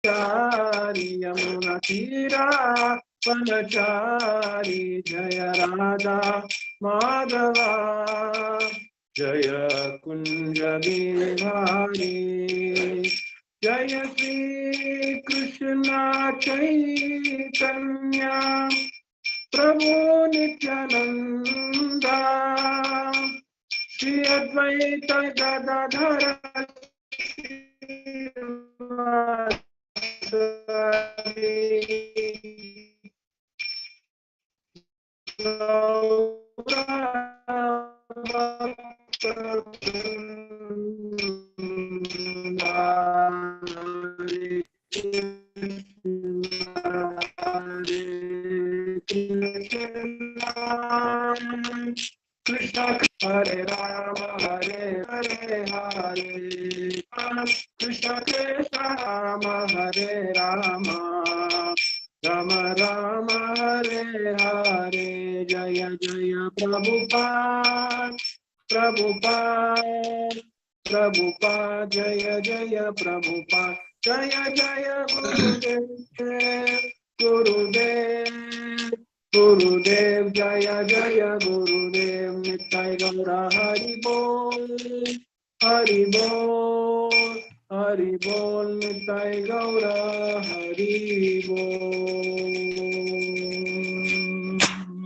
ब्रह्मचारी यमुना तीरा वनचारी जय राधा माधवा जय कुंज बिहारी जय श्री कृष्ण चैतन्य प्रभु Nityananda Shri Advaita Gadadhar Krishna Hare Rama Hare Hare Hare Krishna Krishna Rama Hare Rama Rama Rama Hare Hare Jaya Jaya Prabhupada Prabhupada Prabhupada Jaya Jaya Prabhupada Jaya Jaya Gurudev Gurudev Gurudev Jaya Jaya Gurudev Nittai Gaura Hari Bol Hari Bol Hari Bol Nittai Gaura Hari Bol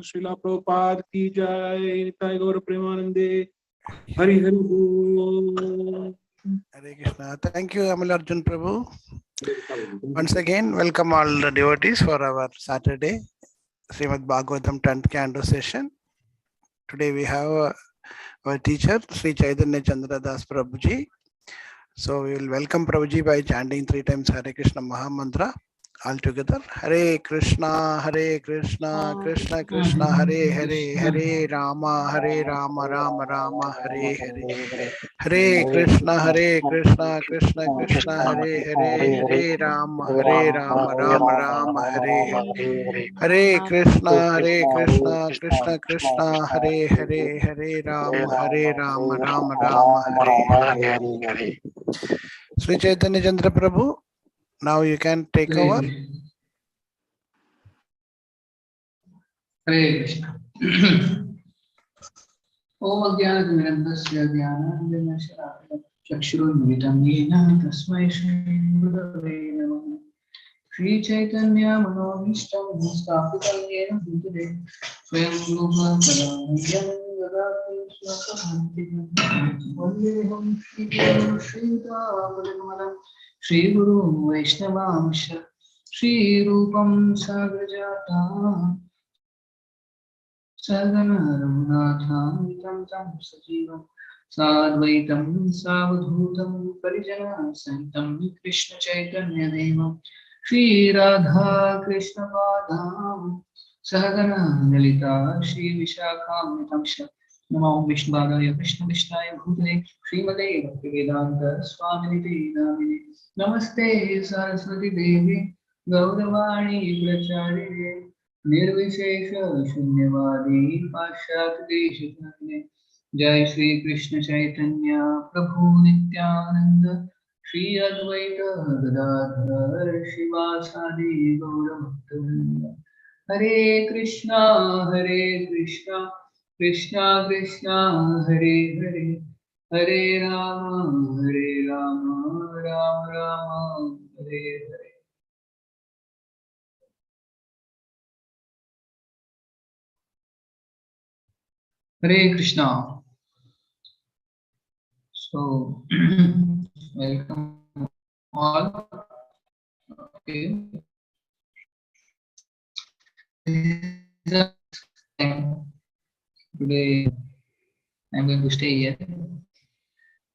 Srila Prabhupada ki Jai Nittai Gaura Premanande Hari Hari Bol Hare Krishna. Thank you, Amal Arjun Prabhu. Once again, welcome all the devotees for our Saturday Srimad Bhagavatham 10th Canto session. Today we have our teacher, Sri Chaitanya Chandra Das Prabhuji. So we will welcome Prabhuji by chanting 3 times Hare Krishna Maha Mantra. All together. Hare Krishna, Krishna Krishna, Hare Hare, Hare Rama, Rama Rama, Hare Hare. Hare Krishna, Krishna Krishna, Hare Hare, Hare Rama, Rama Rama, Hare Hare. Hare Krishna, Krishna Krishna, Hare Hare, Hare Rama, Rama Rama, Hare Hare. Sri Chaitanya Chandra Prabhu, now you can take over. Hare Krishna. Om Ajnana-timirandhasya Jnana-anjana-shalakaya Chakshurunmilitam Yena Tasmai Shri Gurave Namah. Shri Chaitanya Manobhishtam Sthapitam Yena Bhutale Swayam Rupa Kadam Dadati Swakahantikam Vandeham Shri Guru Shri Damadamalam Shri Guru Vaishnavamsha Shri Rupam Sagrajatam Sadhana Raghunathanam Tam Sajivam Sadvaitam Savadhutam Parijana Santam Krishna Chaitanya Devam Shri Radha Krishna Padam Sahagana Lalita Shri Vishakam Nitamsha Namo Vishnavadaya Krishna Vishnaya Bhutale Srimade Bhaktivedanta Swaminiti Namine Namaste Saraswati Devi Gauravani Pracharine Nirvishesha Shunyavadi Pashat Deshikanne Jai Shri Krishna Chaitanya Prabhu Nityananda Shri Advaita Gadadhar Shivasadi Gaura Bhaktivinoda Hare Krishna Krishna Krishna Hare Hare Hare Rama Rama Rama Hare Hare. Hare Krishna. So, welcome all. Okay. Today, I'm going to stay here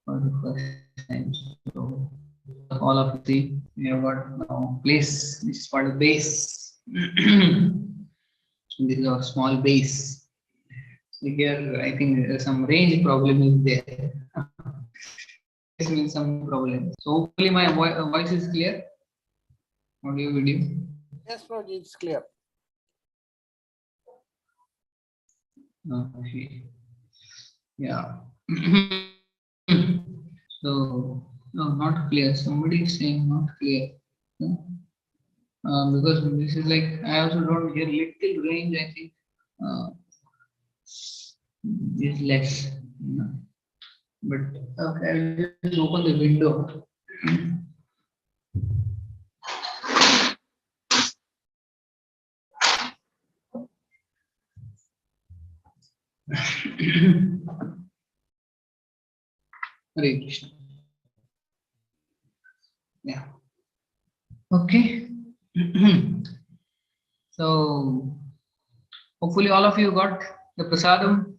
for the first time. So, all of you see, we have got now place. This is called a base. This is our small base. Here, I think some range problem is there. This means some problem. So hopefully my voice is clear. Audio, video. Yes, Prabhuji, it's clear. Okay. Yeah. So no, not clear. Somebody is saying not clear. Because this is like, I also don't hear little range, I think is less. But okay, I'll just open the window. Hare Krishna. Yeah. Okay. So hopefully all of you got the prasadam.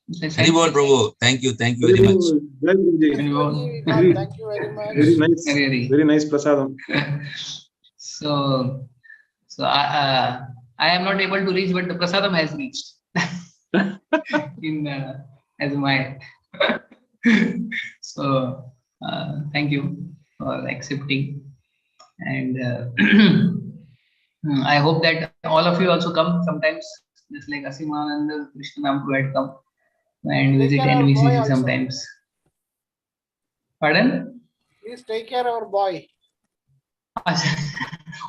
Haribol Prabhu, thank you very much. Yes, Prabhuji, we got. Thank you very much. Very nice prasadam. So I am not able to reach, but the prasadam has reached in as my. So thank you for accepting, and I hope that all of you also come sometimes, just like Asimananda Krishnanam had come and visit NVCC sometimes. Pardon? Please take care of our boy.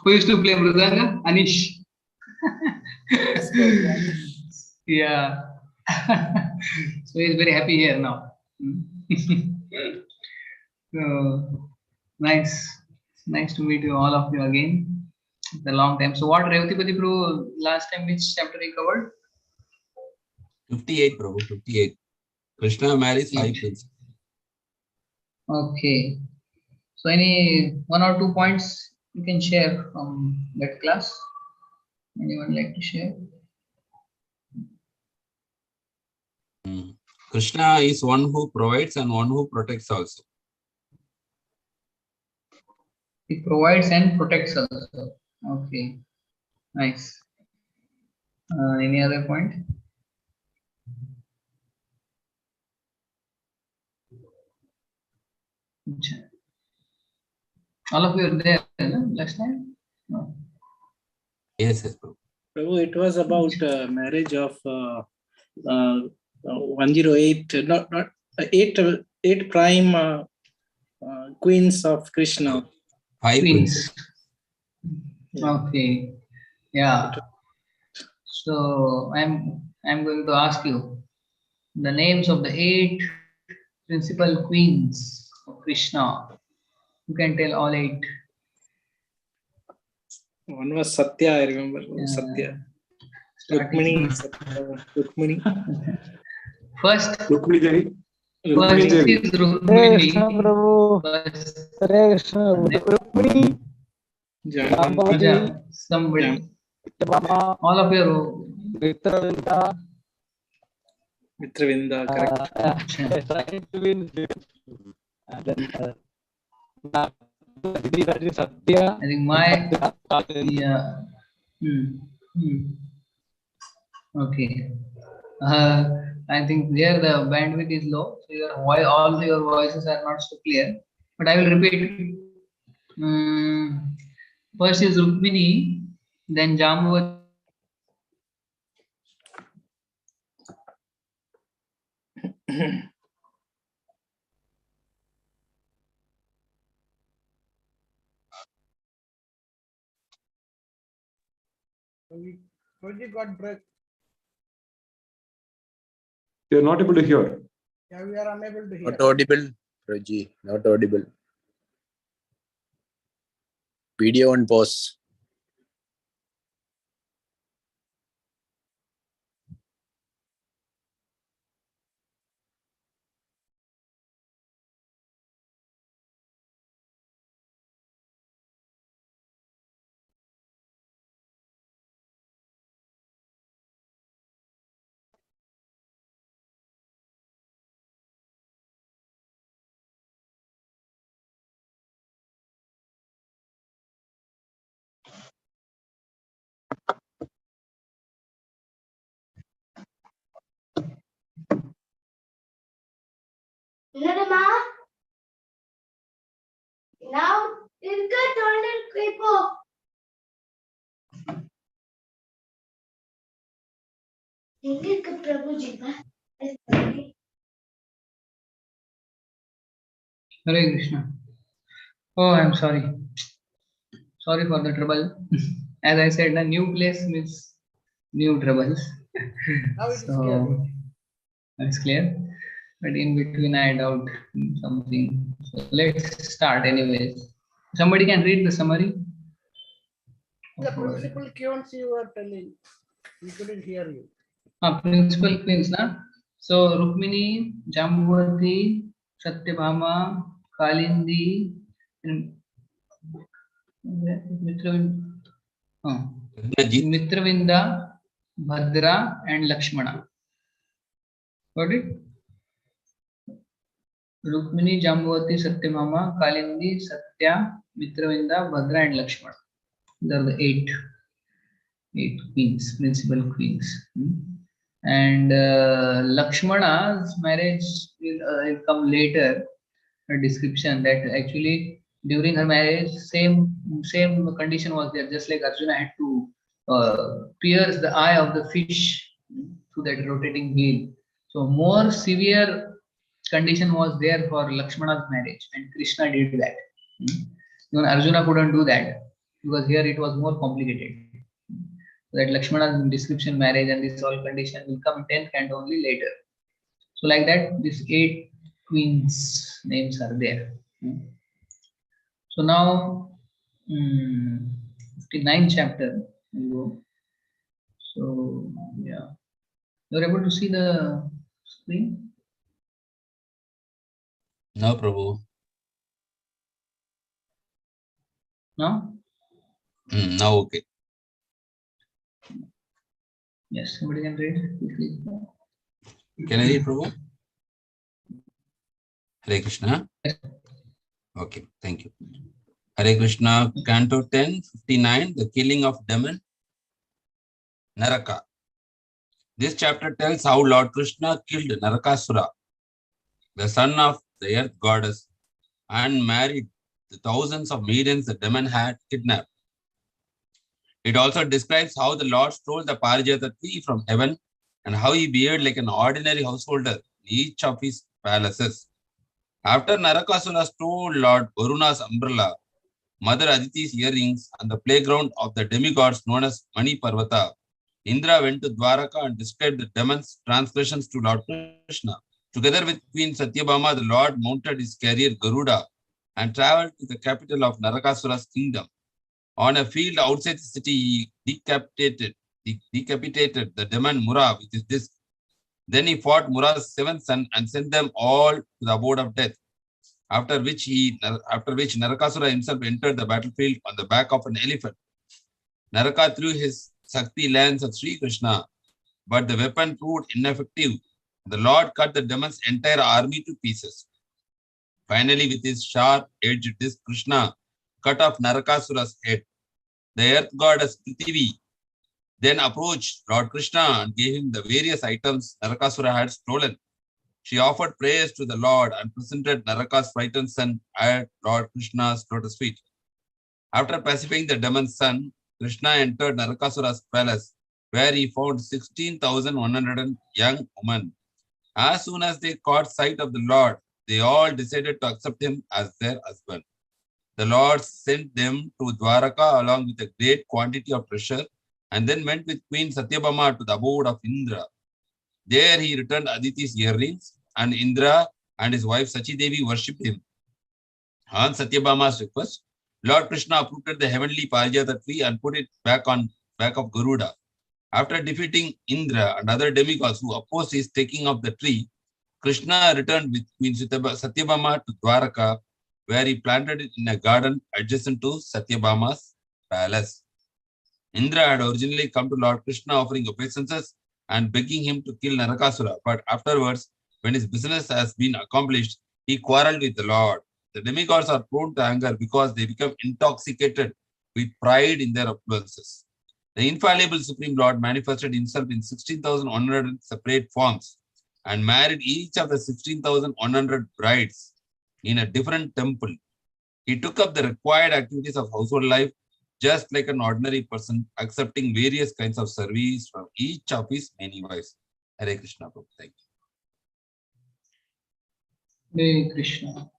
Who used to play Mridanga? Anish. Yes, Prabhuji, Anish. Yeah. So he's very happy here now. So nice. Nice to meet you, all of you again. It's a long time. So what Revati Prabhu, last time which chapter he covered? 58, Prabhu, 58. Krishna marries 5 queens. Okay. So any 1 or 2 points you can share from that class? Anyone like to share? Krishna is one who provides and one who protects also. He provides and protects also. Okay. Nice. Any other point? All of you are there last time? No. Yes, Prabhu. Prabhu, it was about marriage of 108, not 8 prime queens of Krishna. 5 Queens. Yeah. Okay. Yeah. So I'm going to ask you the names of the 8 principal queens of Krishna. You can tell all 8. One was Satya, I remember. Satya. Rukmini. Rukmini. First Rukmini Devi. is Hare Rukmini. Krishna, Prabhu. First, Hare Krishna, Rukmini. Jambanti. somebody. Mama, All of you. Mitravinda. Mitravinda, correct. Satya. I think my yeah. Okay. I think there the bandwidth is low, so all your voices are not so clear. But I will repeat. First is Rukmini, then Jambuvat. Prabhuji got break. You are not able to hear. Yeah, we are unable to hear. Not audible, Raji. Not audible. Video on pause. Hare Krishna. Oh, I'm sorry. Sorry for the trouble. As I said, a new place means new troubles. Now it is clear. So it's clear. But in between, I doubt something. So let's start, anyways. Somebody can read the summary. The principal queens you were telling, we couldn't hear you. Principal queens, na? So Rukmini, Jambavati, Satyabhama, Kalindi, and Mitravinda, Bhadra, and Lakshmana. Got it? Rukmini, Jambavati, Satyabhama, Kalindi, Satya, Mitravinda, Bhadra, and Lakshmana. These are the eight queens, principal queens. And Lakshmana's marriage will come later. A description that actually during her marriage, same condition was there. Just like Arjuna had to pierce the eye of the fish through that rotating wheel. So more severe condition was there for Lakshmana's marriage, and Krishna did that. Even Arjuna couldn't do that because here it was more complicated. That Lakshmana's description marriage and this all condition will come in 10th canto only later. So like that, these 8 queens names are there. So now 59th chapter will go. So yeah, you're able to see the screen? No, Prabhu. No? Now okay. Yes, somebody can read quickly. Can I read, Prabhu? Hare Krishna. Okay, thank you. Hare Krishna, Canto 10, 59, the killing of demon, Naraka. This chapter tells how Lord Krishna killed Narakasura, the son of the earth goddess, and married the thousands of maidens the demon had kidnapped. It also describes how the Lord stole the Parijata tree from heaven and how he behaved like an ordinary householder in each of his palaces. After Narakasura stole Lord Varuna's umbrella, Mother Aditi's earrings, and the playground of the demigods known as Mani Parvata, Indra went to Dwaraka and described the demon's transgressions to Lord Krishna. Together with Queen Satyabhama, the Lord mounted his carrier Garuda and traveled to the capital of Narakasura's kingdom. On a field outside the city, he decapitated the demon Mura with his disc. Then he fought Mura's 7th son and sent them all to the abode of death. After which Narakasura himself entered the battlefield on the back of an elephant. Naraka threw his Sakti lance at Sri Krishna, but the weapon proved ineffective. The Lord cut the demon's entire army to pieces. Finally, with his sharp-edged disc, Krishna cut off Narakasura's head. The earth goddess Prithvi then approached Lord Krishna and gave him the various items Narakasura had stolen. She offered prayers to the Lord and presented Naraka's frightened son at Lord Krishna's lotus feet. After pacifying the demon's son, Krishna entered Narakasura's palace, where he found 16,100 young women. As soon as they caught sight of the Lord, they all decided to accept him as their husband. The Lord sent them to Dwaraka along with a great quantity of treasure, and then went with Queen Satyabhama to the abode of Indra. There he returned Aditi's earrings, and Indra and his wife Sachi-Devi worshipped him. On Satyabhama's request, Lord Krishna uprooted the heavenly Parijata tree and put it back on back of Garuda. After defeating Indra and other demigods who opposed his taking of the tree, Krishna returned with Queen Satyabhama to Dwaraka, where he planted it in a garden adjacent to Satyabhama's palace. Indra had originally come to Lord Krishna offering obeisances and begging him to kill Narakasura, but afterwards, when his business has been accomplished, he quarreled with the Lord. The demigods are prone to anger because they become intoxicated with pride in their opulences. The infallible Supreme Lord manifested himself in 16,100 separate forms and married each of the 16,100 brides in a different temple. He took up the required activities of household life just like an ordinary person, accepting various kinds of service from each of his many wives. Hare Krishna, Prabhu. Thank you. Hare Krishna.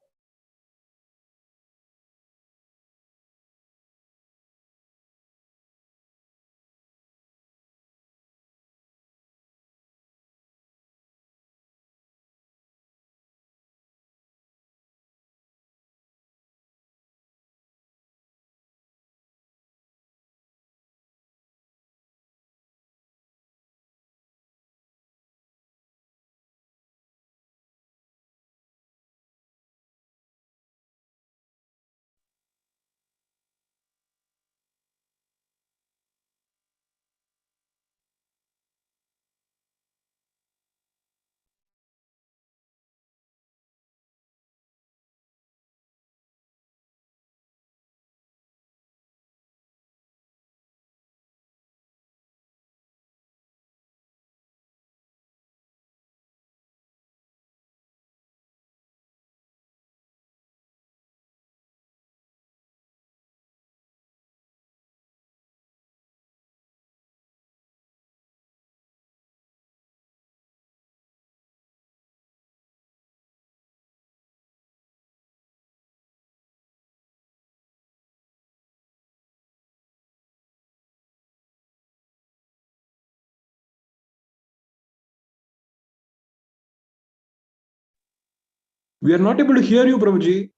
We are not able to hear you, Prabhuji.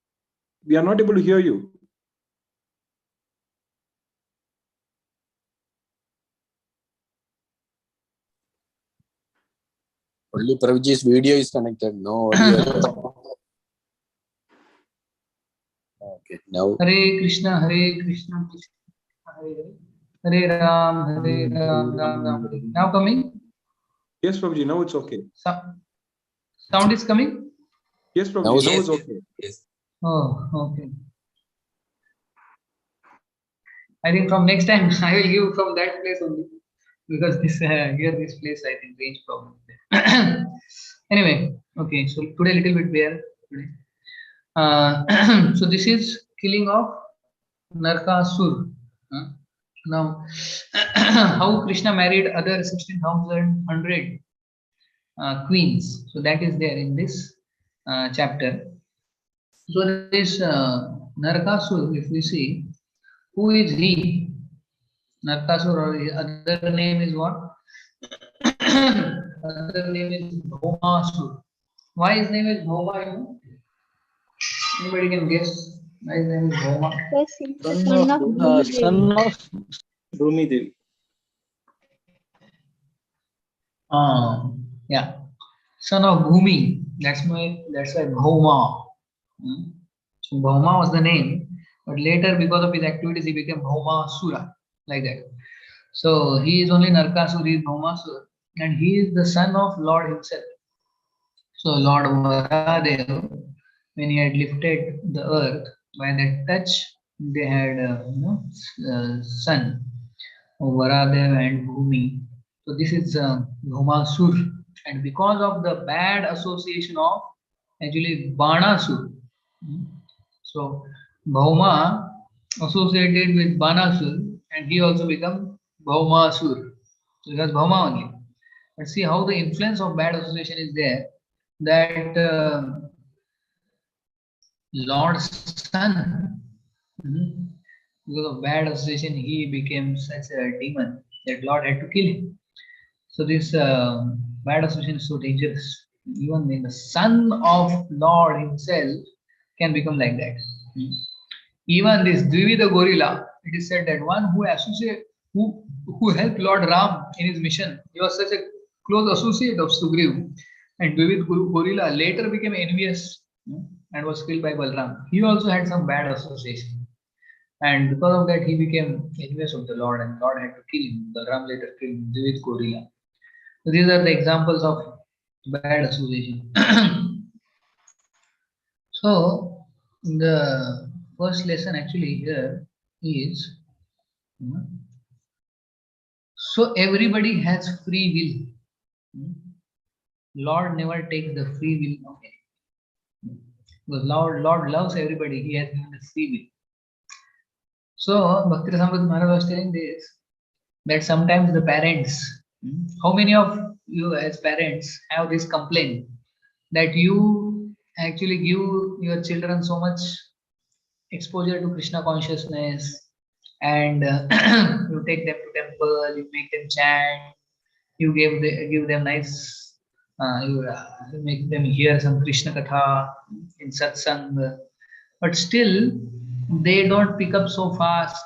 We are not able to hear you. Only Prabhuji's video is connected. No audio. Okay, now. Hare Krishna, Krishna Hare Hare, Hare Ram, Ram Ram Hare. Now coming? Yes, Prabhuji, now it's okay. Sound is coming? Yes, Prabhuji, now Yes, it's okay. yes. Oh, okay. I think from next time I will give from that place only, because this here this place I think range problem. Anyway, okay. So today little bit there. So this is killing of Narkasur. Now, how Krishna married other 16,100 queens. So that is there in this chapter. So this Narkasur, if we see, who is he? Narkasur, or his other name is what? Other name is Bhaumasur. Why his name is Bhauma? You know? Anybody can guess why his name is Bhauma? Son of Bhumi Devi. Yeah, son of Bhumi. That's why Bhauma. So Bhauma was the name, but later because of his activities he became Bhaumasura, like that. So he is only Narkasur, he is Bhaumasura, and he is the son of Lord himself. So Lord Varadev, when he had lifted the earth, by that touch they had son of Varadev and Bhumi. So this is Bhaumasur, and because of the bad association of actually Banasur. So Bhauma associated with Banasur, and he also become Bhaumasur. So that's Bhauma only. But see how the influence of bad association is there, that Lord's son, because of bad association, he became such a demon that Lord had to kill him. So this bad association is so dangerous. Even when the son of Lord himself can become like that. Even this Dvivida gorilla, it is said that one who helped Lord Ram in his mission, he was such a close associate of Sugriv, and Dvivid gorilla later became envious and was killed by Balram. He also had some bad association, and because of that he became envious of the Lord, and Lord had to kill him. Balram later killed Dvivid gorilla. So these are the examples of bad association. So the first lesson actually here is, so everybody has free will. Lord never takes the free will of anyone. Because Lord loves everybody, he has given the free will. So Bhakti Rasamrita Maharaj was telling this, that sometimes the parents, how many of you as parents have this complaint that you actually give your children so much exposure to Krishna consciousness, and you take them to temple, you make them chant, you give them nice, you make them hear some Krishna katha in satsang, but still they don't pick up so fast,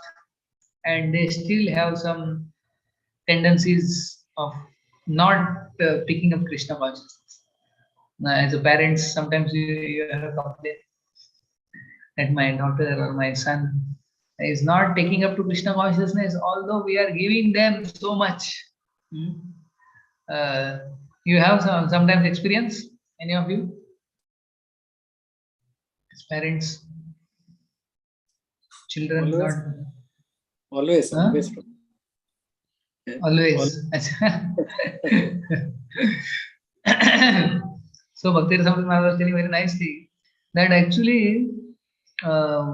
and they still have some tendencies of not picking up Krishna consciousness. As a parent, sometimes you have a complaint that my daughter or my son is not taking up to Krishna consciousness, although we are giving them so much. You have sometimes experience, any of you, as parents, children Always. not Always. always. So Bhakti Rasamrita Maharaj was telling very nicely that actually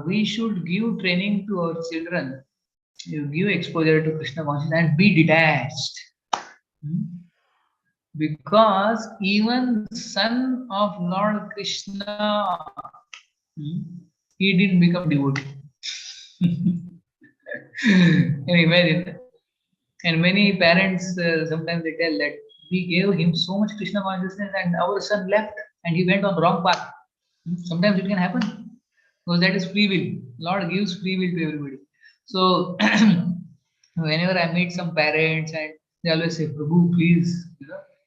we should give training to our children. You give exposure to Krishna consciousness and be detached. Because even son of Lord Krishna, he didn't become devotee. Can you imagine? And many parents sometimes they tell that we gave him so much Krishna consciousness and our son left and he went on the wrong path. Sometimes it can happen because that is free will. Lord gives free will to everybody. So whenever I meet some parents and they always say, Prabhu, please,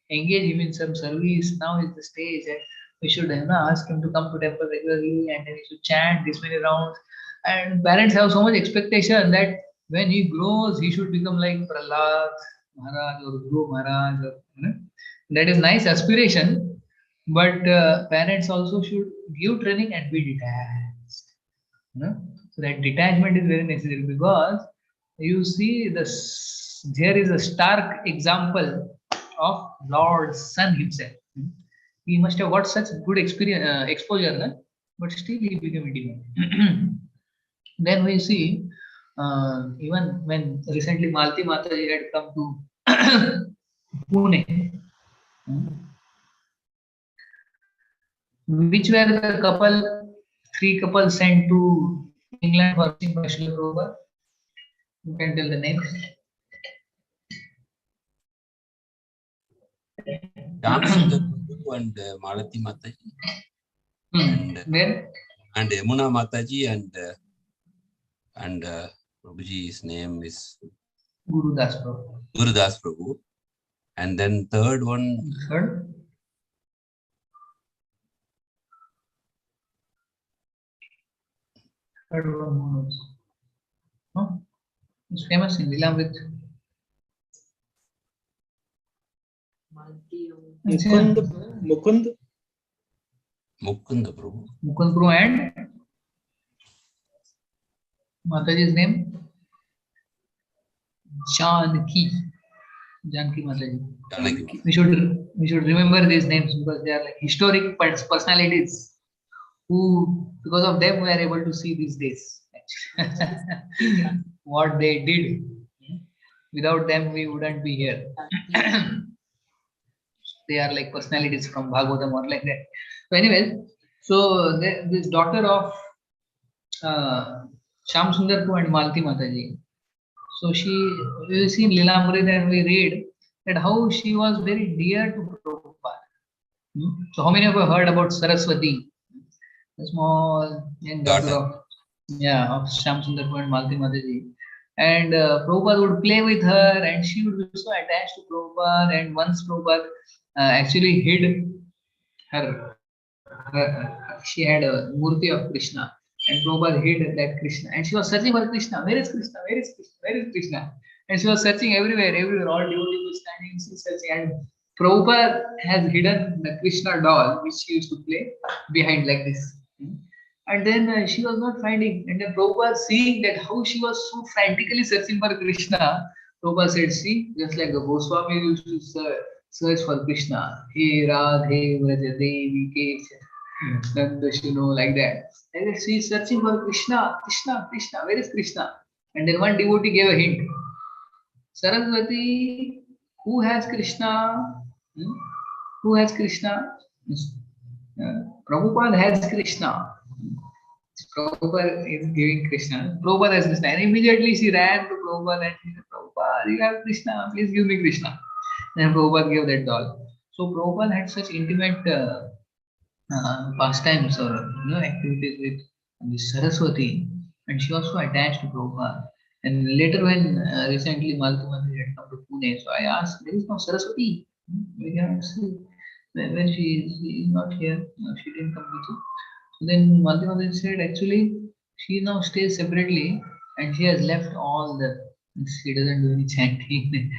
engage him in some service. Now is the stage, and we should ask him to come to temple regularly, and then we should chant this many rounds. And parents have so much expectation that when he grows, he should become like Prahlad Maharaj or Guru Maharaj. Or, that is nice aspiration, but parents also should give training and be detached. So that detachment is very necessary, because you see there is a stark example of Lord's Son himself. He must have got such good experience, exposure, but still he became a demon. Then we see, even when recently Malti Mataji had come to Pune, which were the three couples sent to England for Vaishnav Prabhupada. You can tell the names. Shamsundar Prabhu and Malati Mataji. Then And Yamuna Mataji and Prabhuji's name is Guru Das Prabhu. Gurudas Prabhu. And then third one, Third one was, no? It's famous in Lilamrit. Mukund. Mukunda Prabhu. Mukund Prabhu and Mataji's name Janki Mataji. Janaki. We should remember these names because they are like historic personalities who, because of them, we are able to see these days. What they did. Without them, we wouldn't be here. They are like personalities from Bhagavatham or like that. So anyway, so this daughter of Sham Sundar and Malti Mataji. So we see in Lilamrit and we read that how she was very dear to Prabhupada. So how many of you heard about Saraswati? The small young daughter of Sham Sundar and Malti Mataji. And Prabhupada would play with her and she would be so attached to Prabhupada. And once Prabhupada actually hid her, she had a murti of Krishna. And Prabhupada hid that Krishna. And she was searching for Krishna. Where is Krishna? Where is Krishna? Where is Krishna? And she was searching everywhere. All devotees were standing, she searching. And Prabhupada has hidden the Krishna doll, which she used to play behind like this. And then she was not finding. And then Prabhupada, seeing that how she was so frantically searching for Krishna, Prabhupada said, see, just like the Goswami used to search for Krishna. Hey Radhe Vraja Devi Kesha Nandashino, like that. And then she is searching for Krishna, Krishna, Krishna. Where is Krishna? And then one devotee gave a hint. Saraswati, who has Krishna? Who has Krishna? Prabhupada has Krishna. Prabhupada is giving Krishna. Prabhupada has Krishna. And immediately she ran to Prabhupada and she said, Prabhupada, you have Krishna, please give me Krishna. And Prabhupada gave that doll. So Prabhupada had such intimate pastimes or activities with this Saraswati, and she was so attached to Prabhupada. And later, when recently Malti Mataji had come to Pune, so I asked, there is no Saraswati. We cannot see. When she is not here, she didn't come with you. So then Malti Mataji said, actually, she now stays separately, and she has left all she doesn't do any chanting,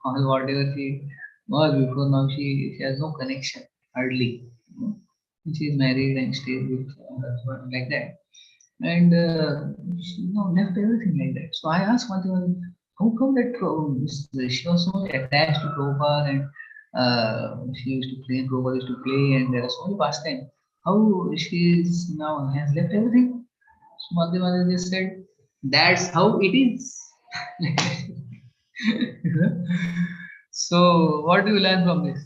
all whatever she was before. Now she has no connection, hardly. She is married and stays with her husband like that. And she left everything like that. So I asked Malti, how come that she was so attached to Prabhupada and she used to play, Prabhupada used to play, and there are so many pastimes. How she is now has left everything? So Malti Mataji just said, that's how it is. So what do you learn from this?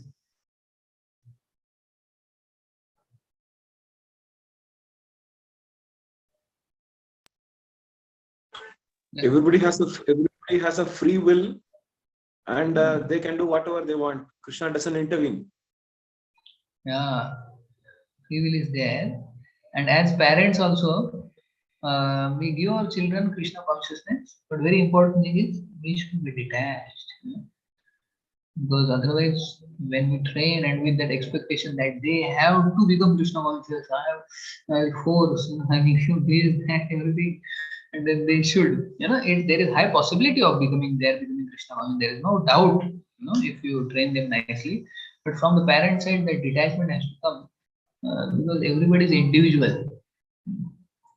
Everybody has a free will, and they can do whatever they want. Krishna doesn't intervene. Yeah, free will is there, And as parents also, we give our children Krishna consciousness, but very important thing is we should be detached. Because otherwise, when we train and with that expectation that they have to become Krishna conscious, I will force, I will give this, that, everything, and then they should. There is high possibility of becoming Krishna conscious. There is no doubt, if you train them nicely. But from the parent side, that detachment has to come because everybody is individual.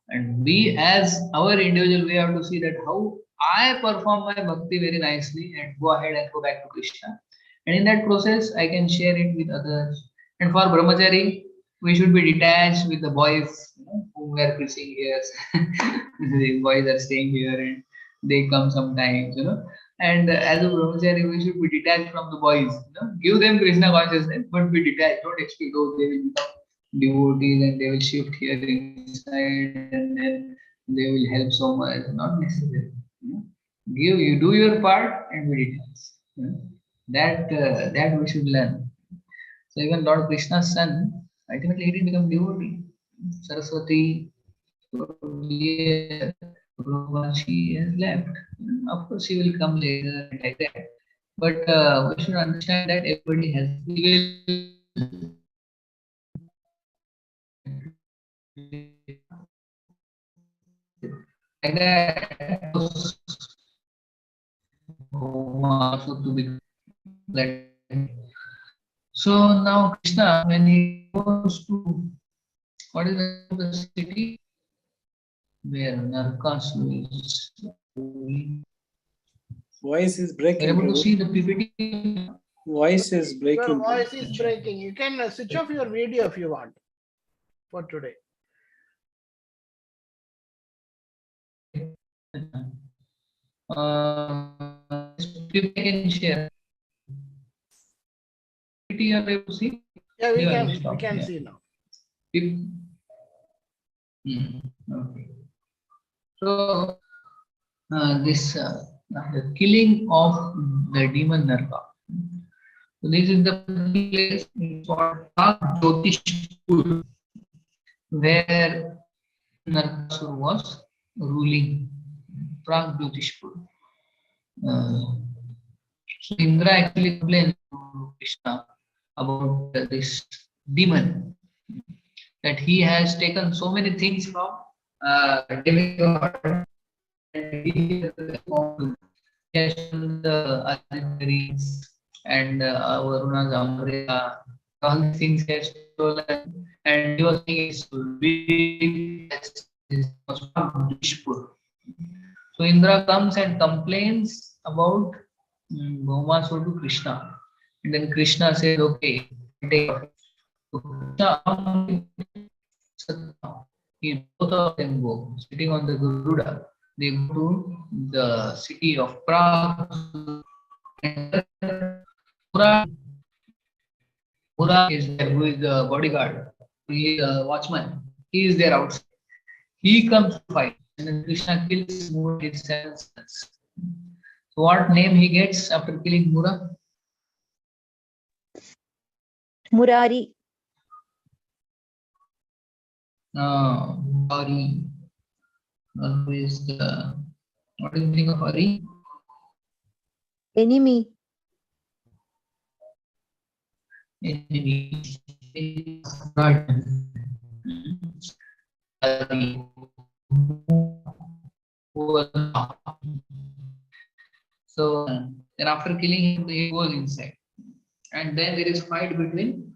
And we, as our individual, we have to see that how I perform my bhakti very nicely and go ahead and go back to Krishna. And in that process, I can share it with others. And for brahmachari, we should be detached with the boys who were preaching here. The boys are staying here and they come sometimes, And as a brahmachari, we should be detached from the boys. Give them Krishna consciousness, but be detached. Don't expect, oh, they will become devotees and they will shift here inside and then they will help so much. Not necessary. You do your part and be detached. That we should learn. So even Lord Krishna's son, ultimately he didn't become devotee. Saraswati, she has left. Of course, she will come later and like that. But we should understand that everybody has will. Like that. Also to be like. So now Krishna, when he goes to what is the city where Narkasura is, Voice is you're breaking. able to Prabhu. see the PPT. Voice is breaking. Your voice is breaking. You can switch off your video if you want for today. PPT can share. PPT you are able to see. Yeah, we Yeah, can yeah. see now. Okay. So this the killing of the demon Narka. So this is the place called Jyotishpur, where Narkasur was ruling. Jyotishpur. So Indra actually complained to Krishna about this demon, that he has taken so many things from demigod and he has shown the Aditaris and Varuna's umbrella. All these things he has stolen, and he was saying it's big. So Indra comes and complains about Bhaumasura to Krishna. And then Krishna says, okay, take it. So Krishna, both of them go, sitting on the Garuda. They go to the city of Prague. Mura is there, who is the bodyguard, he is a watchman. He is there outside. He comes to fight, and then Krishna kills Mura with 7 sons. So what name he gets after killing Mura? Murari. Hari. Who is the, what is the meaning of Hari? Enemy. Enemy. So then after killing him, he goes inside. And then there is fight between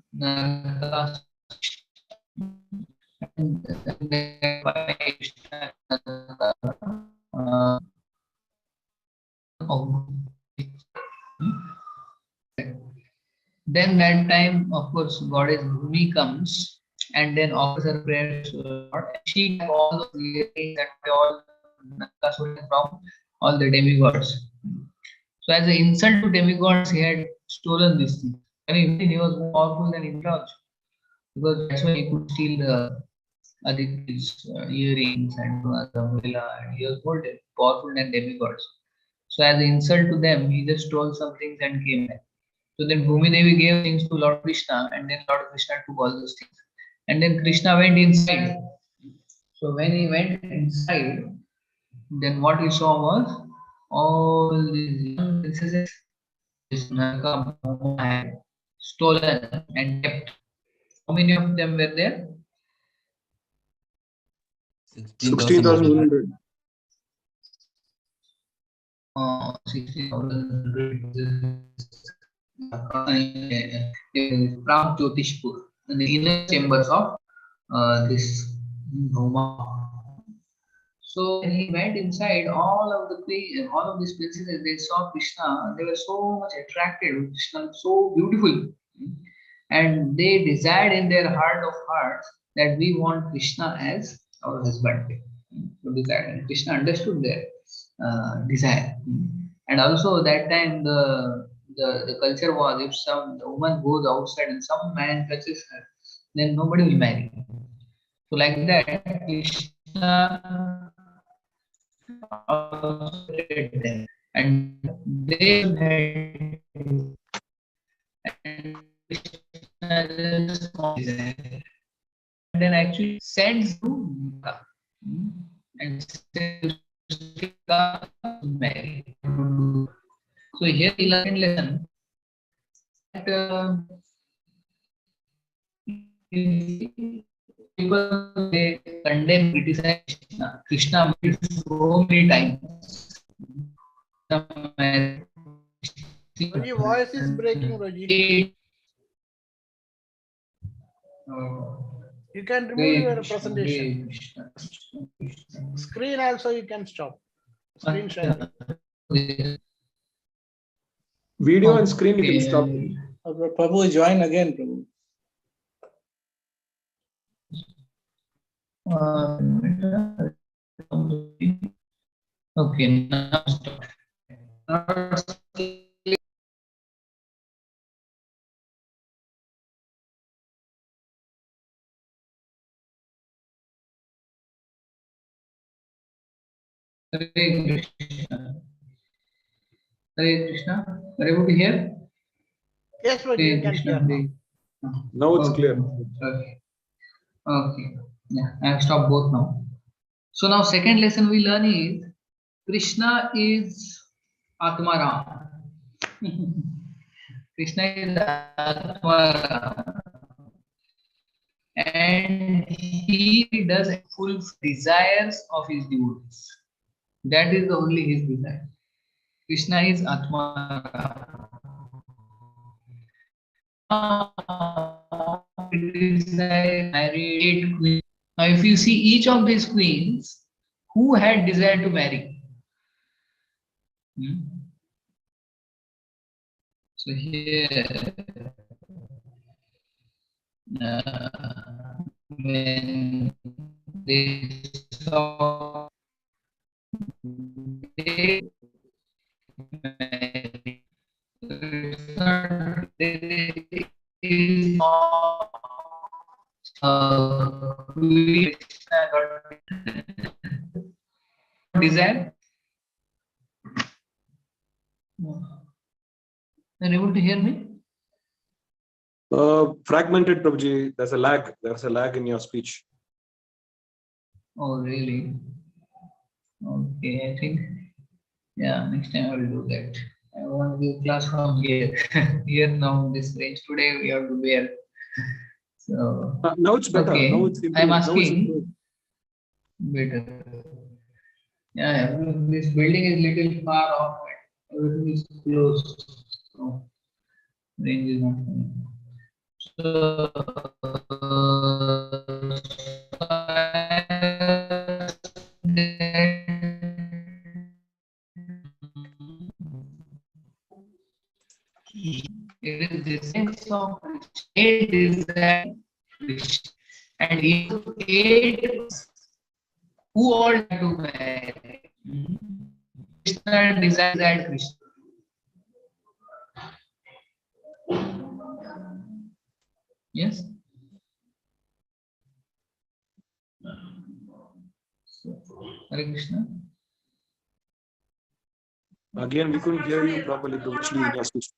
then that time, of course, goddess Bhumi comes and then offers her prayers to the Lord. She has all those things that all Nakasura from all the demigods. So as an insult to demigods, he had stolen this thing. I mean, he was more powerful than Indra also, because that's why he could steal the Aditi's earrings and the umbrella, and he was more powerful than demigods. So as an insult to them, he just stole some things and came back. So then Bhumi Devi gave things to Lord Krishna, and then Lord Krishna took all those things. And then Krishna went inside. So when he went inside, then what he saw was all these young princesses this Naraka had stolen and kept. How many of them were there? 16,100. 16,000 from Jyotishpur in the inner chambers of this Bhoma. So when he went inside, all of these princesses, they saw Krishna. They were so much attracted with Krishna, so beautiful, and they desired in their heart of hearts that we want Krishna as our husband. So desired, and Krishna understood their desire. And also that time the culture was if some woman goes outside and some man touches her, then nobody will marry. So like that, Krishna did them, and they had and Krishna just and then actually sends to Mecca, and says to marry. So here we learn lesson that people they condemn, criticize Krishna. Krishna made so many times. Your voice is breaking, Roji. You can remove your presentation. Screen also you can stop. Screen sharing. Video and screen you can stop. Prabhu, join again, Prabhu. Okay, now stop. Hare Krishna. Hare Krishna. Are you able to hear? Yes, Roji, you can hear now. Now it's clear. Okay. Okay. Yeah, I have stopped both now. So now second lesson we learn is Krishna is Atmaram. Krishna is Atmaram. And he does fulfill desires of his devotees. That is only his desire. Krishna is Atmaram. Married 8 queens. Now, if you see each of these queens, who had desire to marry? So here, when they saw they married, desire. Are you able to hear me? Fragmented, Prabhuji. There's a lag. There's a lag in your speech. Oh, really? Okay, I think, yeah, next time I will do that. I want to give class from here. Here now, this range today we have to bear. So Now it's better. okay. Now it's improved. I'm Now it's asking improved. better. Yeah, this building is little far off. Everything is close. So range is not coming. So it is the sense of eight is that and eight who all to marry. Krishna desires that Krishna. Yes. Hare Krishna. Again, we couldn't hear you properly, Prabhuji, in your speech.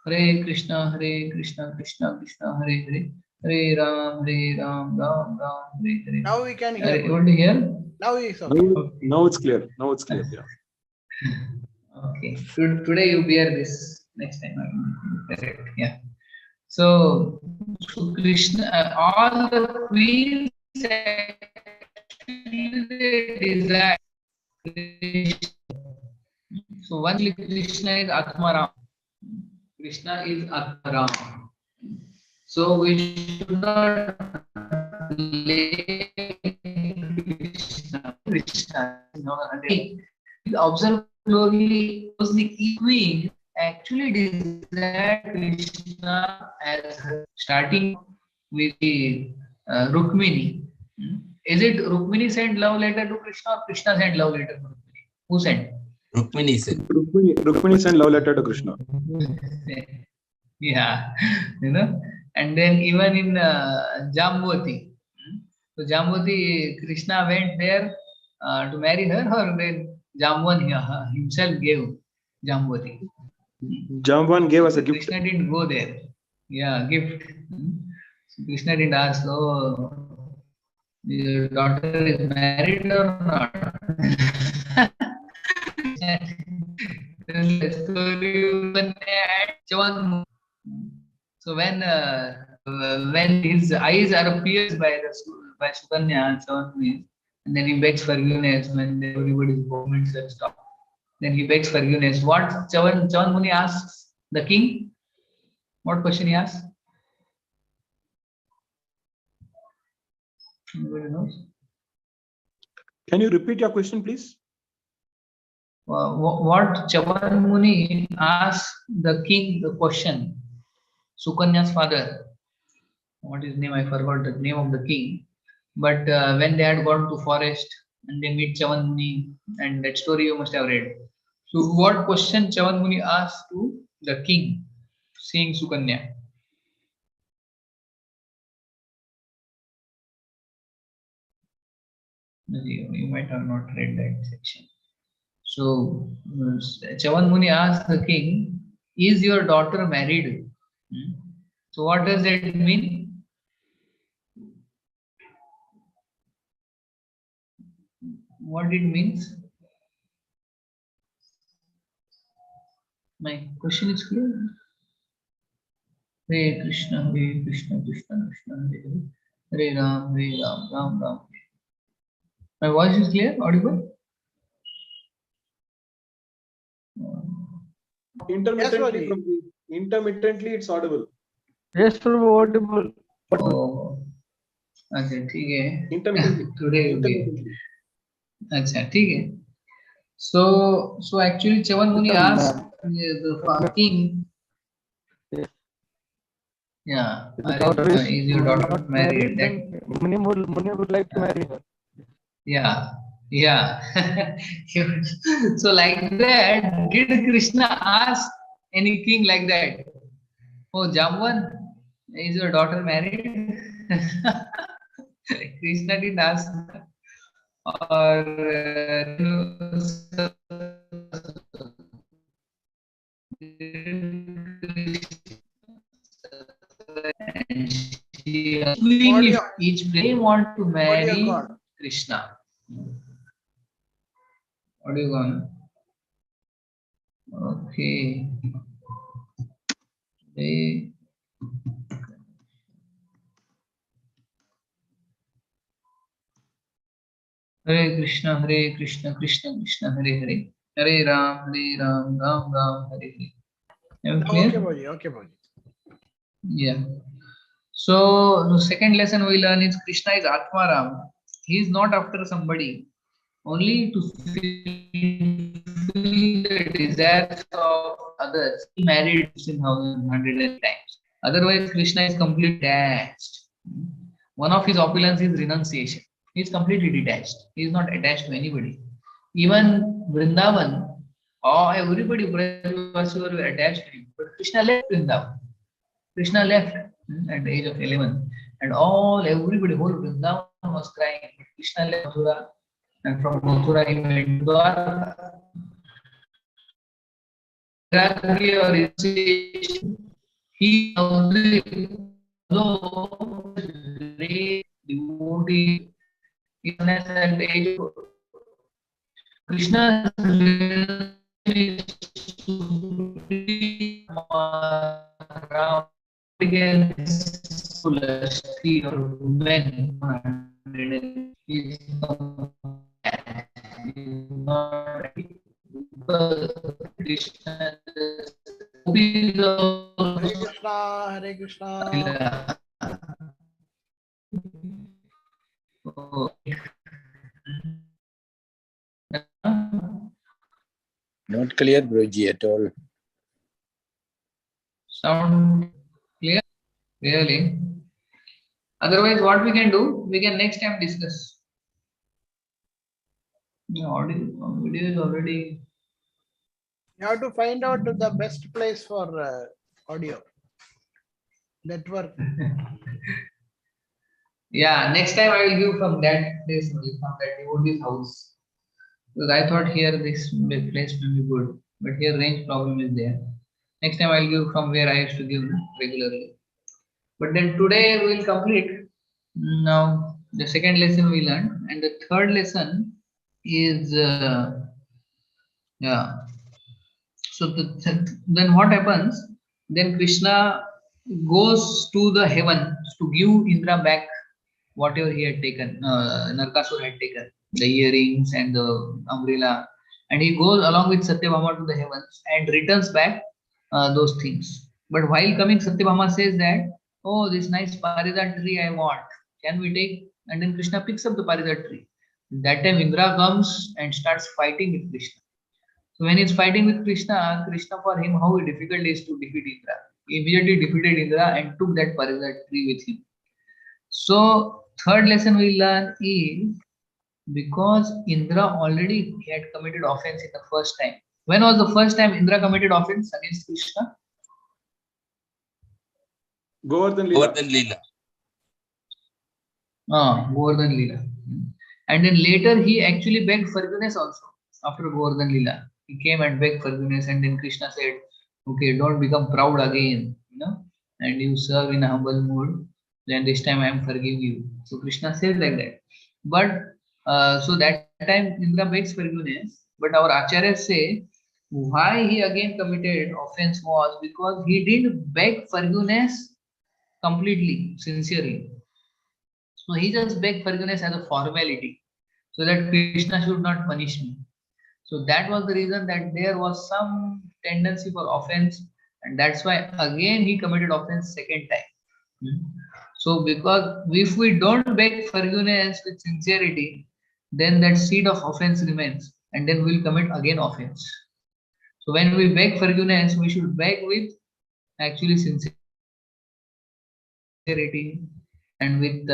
Hare Krishna, Krishna Krishna, Hare Hare, Hare Ram, Ram Ram, Hare Hare. Now we can Are hear. you able to hear? Now it's okay. Now it's clear. Now it's clear. Yeah. Okay. Today you bear this. Next time I will bear it. Yeah. So Krishna, all the queens actually they desire Krishna. So one Krishna is Atmaram. Krishna is Atmaram. So we should not blame Krishna. Observe closely, queen actually desire Krishna as her, starting with the Rukmini. Is it Rukmini sent love letter to Krishna or Krishna sent love letter to Rukmini? Who sent? Rukmini said. Rukmini sent love letter to Krishna. Yeah, and then even in Jambavati. So Jambavati, Krishna went there to marry her, or then Jamban himself gave Jambavati. Jamban gave us a gift. Krishna didn't go there. Yeah, gift. So Krishna didn't ask, oh, your daughter is married or not? So when his eyes are pierced by Sukanya, and then he begs forgiveness when everybody's movements are stopped. Then he begs forgiveness. What Chavan Muni asks the king? What question he asks? Anybody knows? Can you repeat your question, please? What Chavan Muni asked the king the question? Sukanya's father. What is his name? I forgot the name of the king. But when they had gone to forest and they meet Chavan Muni, and that story you must have read. So what question Chavan Muni asked to the king, seeing Sukanya? You might have not read that section. So Chavan Muni asked the king, is your daughter married? So what does that mean? What it means? My question is clear. Hare Krishna, Krishna Krishna, Hare Hare, Hare Ram, Ram Ram. My voice is clear, audible? Intermittently, it's audible. Yes, Prabhu, audible. Oh, अच्छा ठीक है. Intermittently. Today will be. अच्छा ठीक है. So actually Chavan Muni asked the king. Yeah, is your daughter married? Muni would like to marry her. Yeah. So like that, did Krishna ask any king like that? Oh, Jamban, is your daughter married? Krishna didn't ask. Or each they want to marry Krishna. What do you want? Okay. Hare Krishna, Krishna Krishna, Hare Hare, Hare Ram, Ram Ram, Hare Hare. Okay, Bhaji. Yeah. So the second lesson we learn is Krishna is Atmaram. He is not after somebody, only to fulfill the desires of others. He married 1,100 times. Otherwise, Krishna is completely detached. One of his opulence is renunciation. He is completely detached. He is not attached to anybody. Even Vrindavan, everybody were attached to him. But Krishna left Vrindavan. Krishna left at the age of 11, and everybody, whole Vrindavan was crying. Krishna left Mathura, and from Mathura he went to Dwarka. hierarchy or initiation, he although great devotee illness at the age of Krishna is lusty or women is not Krishna Hare Krishna, Hare Krishna. Not clear, Guruji, at all. Sound clear? Really? Otherwise, what we can do, we can next time discuss. The audio video is already. You have to find out the best place for audio. Network. Yeah, next time I will give from that place only, from that devotee's house. Because I thought here this place will be good, but here range problem is there. Next time I will give from where I used to give regularly. But then today we will complete. Now the second lesson we learned, and the third lesson is yeah. So then what happens? Then Krishna goes to the heaven to give Indra back whatever he had taken, Narkasur had taken, the earrings and the umbrella, and he goes along with Satyabhama to the heavens and returns back those things. But while coming, Satyabhama says that, oh, this nice Paridat tree I want, can we take? And then Krishna picks up the Paridat tree. That time Indra comes and starts fighting with Krishna. So when he's fighting with Krishna, Krishna for him, how difficult it is to defeat Indra. He immediately defeated Indra and took that Paridat tree with him. So third lesson we learn is, because Indra already had committed offense in the first time. When was the first time Indra committed offense against Krishna? Govardhan Leela. Govardhan Leela. Govardhan Leela. And then later he actually begged forgiveness also after Govardhan Leela. He came and begged forgiveness, and then Krishna said, okay, don't become proud again, and you serve in a humble mood. Then this time I am forgiving you. So Krishna says like that. But so that time Indra begs forgiveness, but our acharyas say why he again committed offense was because he didn't beg forgiveness completely, sincerely. So he just begged forgiveness as a formality, so that Krishna should not punish me. So that was the reason that there was some tendency for offense, and that's why again he committed offense second time. So because if we don't beg forgiveness with sincerity, then that seed of offense remains, and then we'll commit again offense. So when we beg forgiveness, we should beg with actually sincerity and with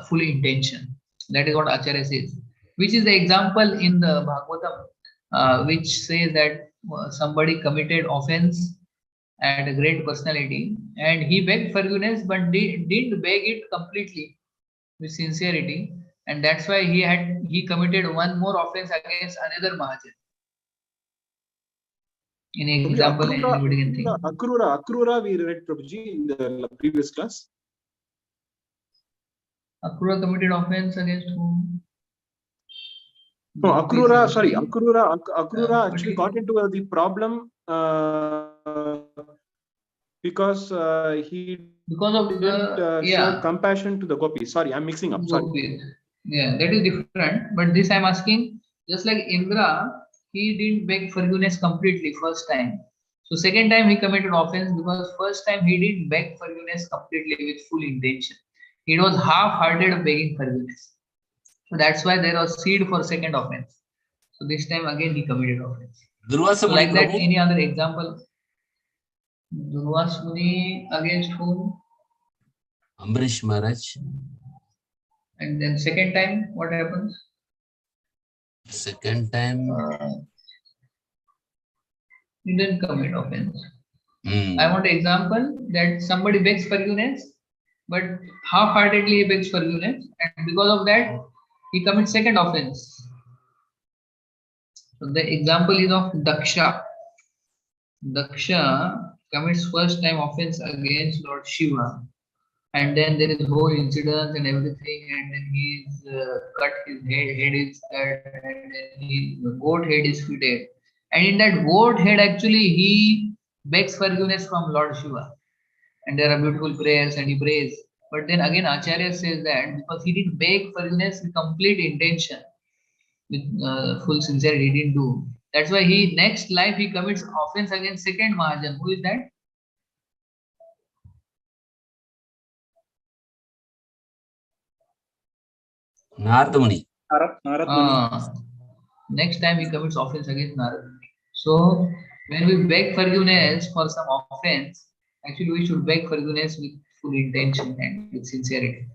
full intention. That is what Acharya says, which is the example in the Bhagavatam, which says that somebody committed offense and a great personality, and he begged forgiveness, but didn't beg it completely with sincerity, and that's why he committed one more offense against another Mahajan. In example, anybody can think. Akrura we read, Prabhuji, in the previous class. Akrura committed offense against whom? No, Akrura, sorry, Akrura actually got into the problem because he didn't show compassion to the gopis. Sorry, I'm mixing up. Sorry. Yeah, that is different. But this I'm asking, just like Indra, he didn't beg forgiveness completely first time. So second time he committed offense because first time he didn't beg forgiveness completely with full intention. It was half-hearted of begging forgiveness. So that's why there was seed for second offense. So this time again he committed offense. So like that, any other example? Durvasa Muni against whom? Ambrish Maharaj. And then second time, what happens? Second time, he didn't commit offense. I want an example that somebody begs forgiveness, but half-heartedly he begs forgiveness, and because of that, he commits second offense. So the example is of Daksha. Daksha commits first time offense against Lord Shiva, and then there is whole incident and everything, and then he's cut his head is cut, and then his goat head is fitted, and in that goat head actually he begs forgiveness from Lord Shiva, and there are beautiful prayers and he prays. But then again, Acharya says that because he didn't beg forgiveness with complete intention, with full sincerity, he didn't do. That's why he next life he commits offense against second Mahajan. Who is that? Narada Muni. Narad Muni. Next time he commits offense against Narada. So when we beg forgiveness for some offense, actually we should beg forgiveness with full intention and with sincerity.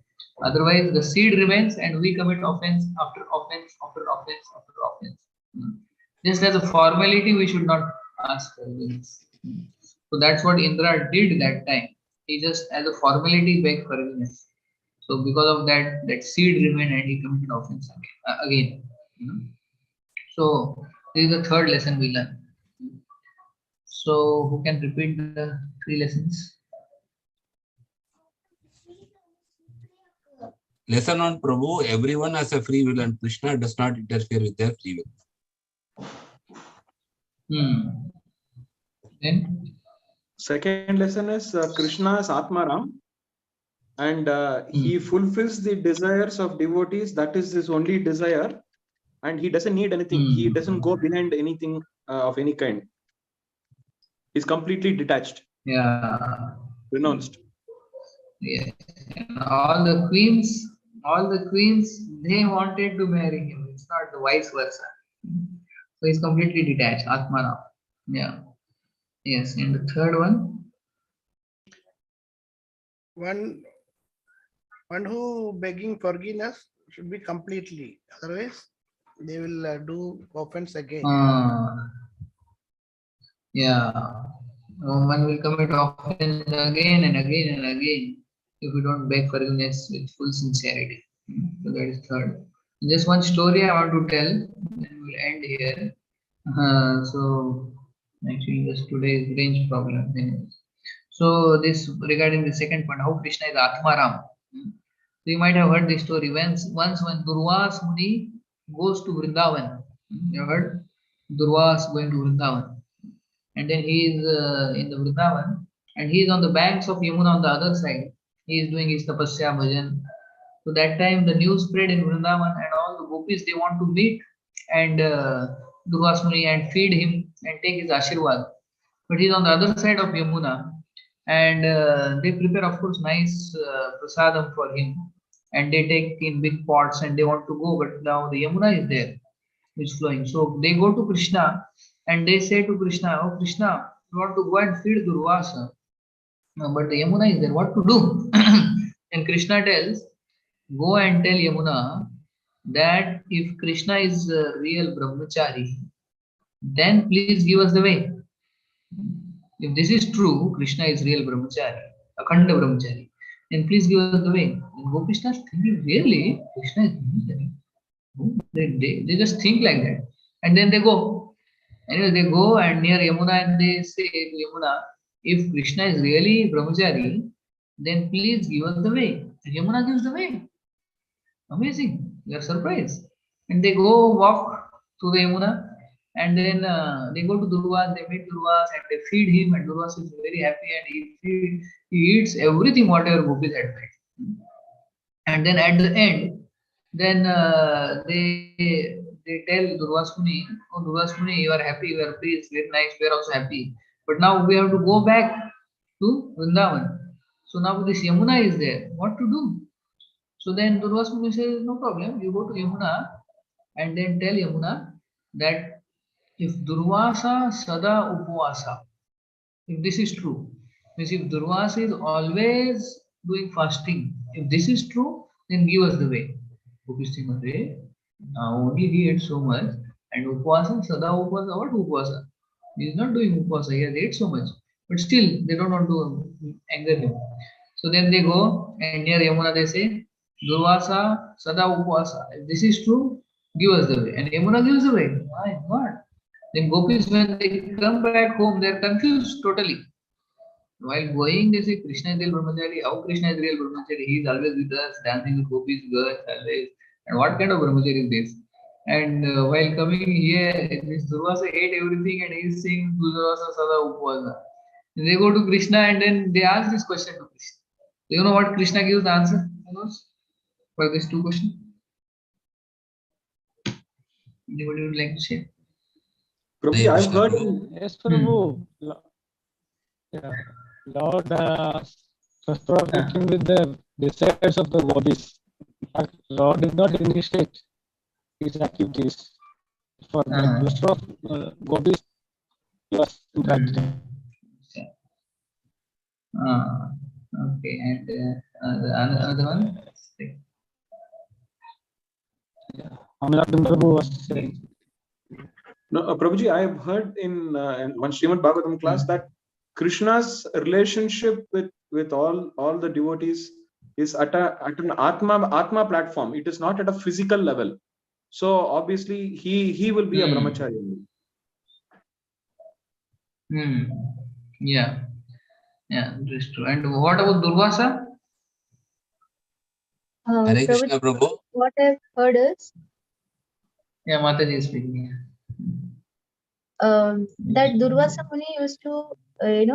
Otherwise, the seed remains and we commit offense after offense after offense after offense. Just as a formality, we should not ask forgiveness. So that's what Indra did that time. He just as a formality begged forgiveness. So because of that, that seed remained and he committed offense again. So this is the third lesson we learn. So who can repeat the 3 lessons? Lesson on Prabhu, everyone has a free will and Krishna does not interfere with their free will. Then Second lesson is Krishna is Atmaram, and he fulfills the desires of devotees. That is his only desire, and he doesn't need anything. He doesn't go behind anything of any kind. He's completely detached. Yeah. Renounced. Yeah. And all the queens, they wanted to marry him. It's not the vice versa. So he's completely detached, Atmana. Yeah. Yes. And the third one? One who begging forgiveness should be completely. Otherwise, they will do offense again. Yeah. One will commit offense again and again and again if you don't beg forgiveness with full sincerity. So that is third. Just one story I want to tell, then we'll end here. So actually, just today's range problem. So this regarding the second point, how Krishna is Atmaram. So you might have heard this story. Once when Durvas Muni goes to Vrindavan, you heard Durvas going to Vrindavan, and then he is in the Vrindavan, and he is on the banks of Yamuna on the other side. He is doing his tapasya bhajan. So that time the news spread in Vrindavan, and all the gopis they want to meet and Durvas Muni and feed him and take his ashirwad. But he's on the other side of Yamuna, and they prepare, of course, nice prasadam for him, and they take in big pots and they want to go, but now the Yamuna is there, which is flowing. So they go to Krishna and they say to Krishna, "Oh Krishna, we want to go and feed Durvasa, but the Yamuna is there. What to do?" And Krishna tells, "Go and tell Yamuna that if Krishna is a real brahmachari, then please give us the way. If this is true, Krishna is real brahmachari, akhanda brahmachari, then please give us the way." And Gopishna is thinking, really? Krishna is brahmachari? They just think like that. And then they go. Anyway, they go and near Yamuna and they say to Yamuna, if Krishna is really brahmachari, then please give us the way. And Yamuna gives the way. Amazing. We are surprised. And they go walk to the Yamuna. And then they go to Durvas, they meet Durvas and they feed him, and Durvas is very happy and he eats everything whatever gopis had made. And then at the end, then they tell Durvas Muni, "Oh Durvas Muni, you are happy, you are pleased, very nice, we are also happy. But now we have to go back to Vrindavan. So now this Yamuna is there. What to do?" So then Durvas Muni says, "No problem, you go to Yamuna and then tell Yamuna that if Durvasa Sada Upavasa, if this is true, means if Durvasa is always doing fasting, if this is true, then give us the way." Gopis think, now only he ate so much, and Upavasa, Sada Upavasa, what Upavasa? He is not doing Upavasa, he has ate so much. But still, they don't want to anger him. So then they go, and near Yamuna they say, Durvasa Sada Upavasa, if this is true, give us the way. And Yamuna gives the way. My God. Then gopis, when they come back home, they are confused totally. While going, they say Krishna is real brahmachari. How Krishna is real brahmachari? He is always with us, dancing with gopis, girls, always. And what kind of brahmachari is this? And while coming here, this Durvasa ate everything and he is saying Durvasa Sada Upvasa. They go to Krishna and then they ask this question to Krishna. Do you know what Krishna gives the answer for these two questions? Anybody would like to share? Prabhuji, Hare I've Krishna, heard Prabhu. in, Yes, Prabhu. Yeah. Lord first of working with the desires of the bodies. In fact, Lord did not initiate his activities. For the pleasure of bodies, he was interacting. Okay, and the another one? Amarnath Prabhu was saying. no, Prabhuji, I've heard in one Srimad Bhagavatam class that Krishna's relationship with all the devotees is at an Atma platform. It is not at a physical level. So obviously he will be a brahmachari. Yeah, that's true. And what about Durvasa? Hare Prabhuji, Krishna, Prabhu. what I've heard is Yeah, Mataji is speaking. that Durvasa Muni used to,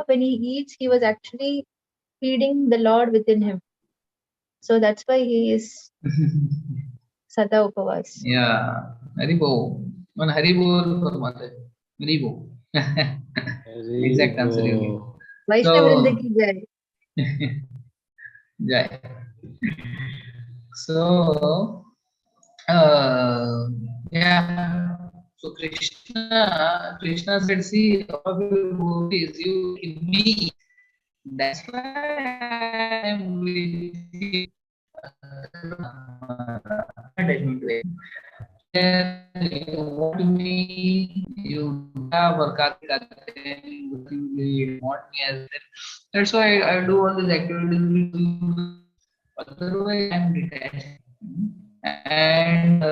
when he eats, he was actually feeding the Lord within him. So that's why he is Sada Upavas. Yeah, Haribo. One Haribo for Mataji. Haribo. Exact answer you give. Vaishnav So, Vrinda ki jai. Jai. So, yeah. So Krishna said, see, all of your devotees, you give me. That's why I'm with you. Attachment to it. You want me, you have or you want me as well. That's why I do all these activities. Otherwise, I'm detached. And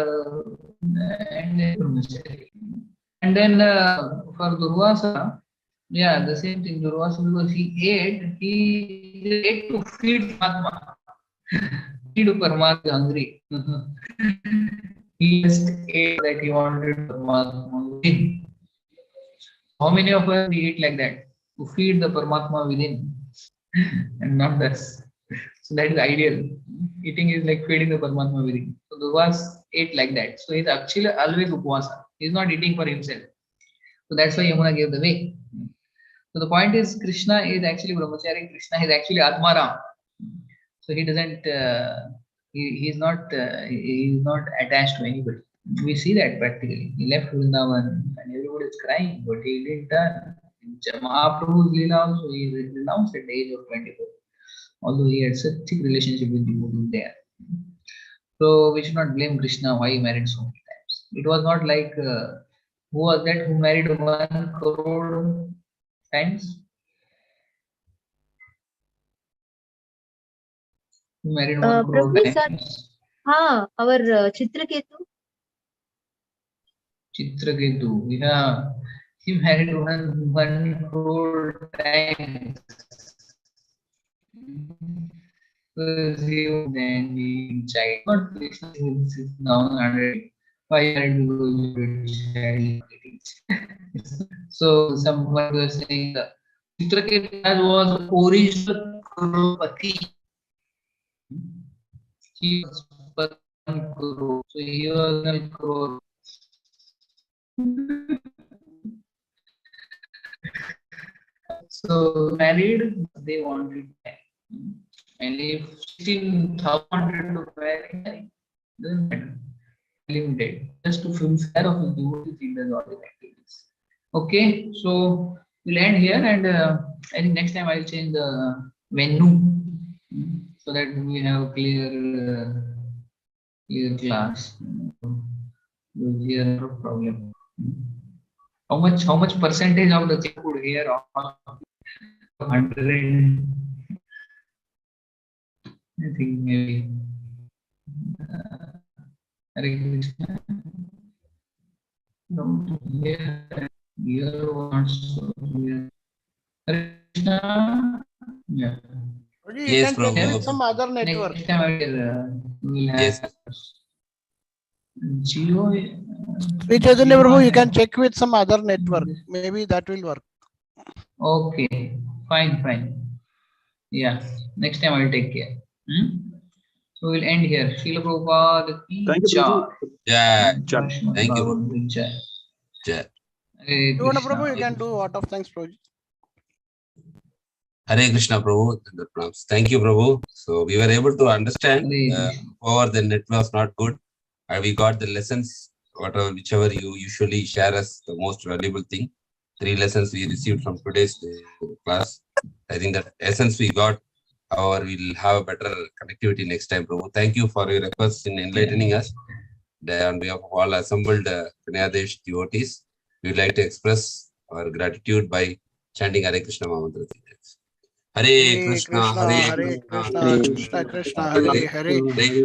and then for Durvasa, yeah, the same thing. Durvasa, because he ate to feed Paramatma. Feed Paramatma hungry. He just ate that he wanted Paramatma within. How many of us we eat like that to feed the Paramatma within, and not us? So that is ideal. Eating is like feeding the Paramatma within. So Durvasa ate like that. So he's actually always upvasa. He's not eating for himself. So that's why Yamuna gave the way. So the point is, Krishna is actually brahmachari. Krishna is actually Atmaram. So he doesn't. He's not attached to anybody. We see that practically. He left Vrindavan and everybody is crying, but he didn't turn. Mahaprabhu's Leela also, he renounced at the age of 24. Although he had such a thick relationship with devotees there. So we should not blame Krishna why he married so many times. It was not like who was that who married 1 crore times? Who married 1 crore Prabhuji, sir, times? our Chitraketu. Chitraketu, yeah. He married 1 crore times. Because he was then the child. Not Krishna is now 100. Why because child? So someone was saying that Chitraketu was original Crorepati. He was 1 crore. So he was 1 crore. So married, they wanted that. And if 16,000 wanted to marry, doesn't matter. Limited. Just to fulfill of his devotees, he does all these activities. Okay, so we'll end here, and I think next time I'll change the venue so that we have clear class. Clear no problem. How much percentage of the people would hear 100? I think maybe. Hare Krishna. from here wants to hear. Krishna. Yeah. You Yes, can check Prabhu. with some other network. Next time we'll have Yes. Geo. Sri Chaitanya Prabhu, you can check with some other network. Maybe that will work. Okay, fine. Yeah, next time I'll take care. So we'll end here. Srila Prabhupada ki Thank you, jai. Prabhu. Yeah. Srimad Thank you, Bhagavatam ki jai. Jai. Hare You want to Krishna. Prabhu, you can do what of thanks, Prabhu. Hare Krishna, Prabhu. Thank you, Prabhu. So we were able to understand. Hare Krishna. However, the net was not good. We got the lessons, whichever you usually share us, the most valuable thing. 3 lessons we received from today's class. I think that essence we got. However, we'll have a better connectivity next time, Prabhu. Thank you for your efforts in enlightening us. On behalf of all assembled Vinyadesh devotees, we would like to express our gratitude by chanting Hare Krishna Mahamantra. Hare Krishna, Hare Krishna, Krishna Krishna, Hare Hare, Hare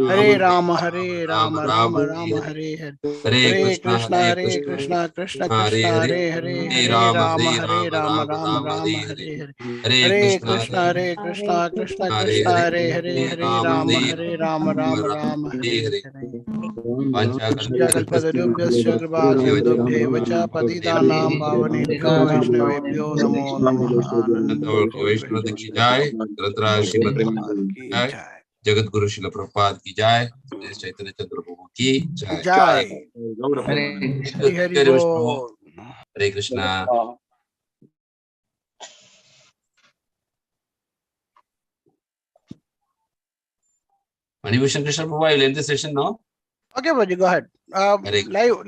Hare Rama, Hare Rama, Rama Rama, Hare Hare. Hare Krishna, Krishna Krishna, Hare Hare, Hare Rama, Rama Rama, Hare Hare. Hare Krishna, Krishna Krishna, Hare Hare, Hare Rama, Rama Hare Hare. Jagalpadurubhyasya kripasindubhyeva cha patitanam pavanebhyo Vaishnavebhyo namo namaha. Vaishnava ki jai, Grantara Srimad Bhagavatam ki jai, Jagat Guru Srila Prabhupada ki jai, Chaitanya Chandra Prabhu ki jai. Jai. Hare Krishna. Hari Hari Bol. Hare Krishna. Manibhushan Krishna Prabhu, I will end the session now. Okay, Baji, go ahead. Live.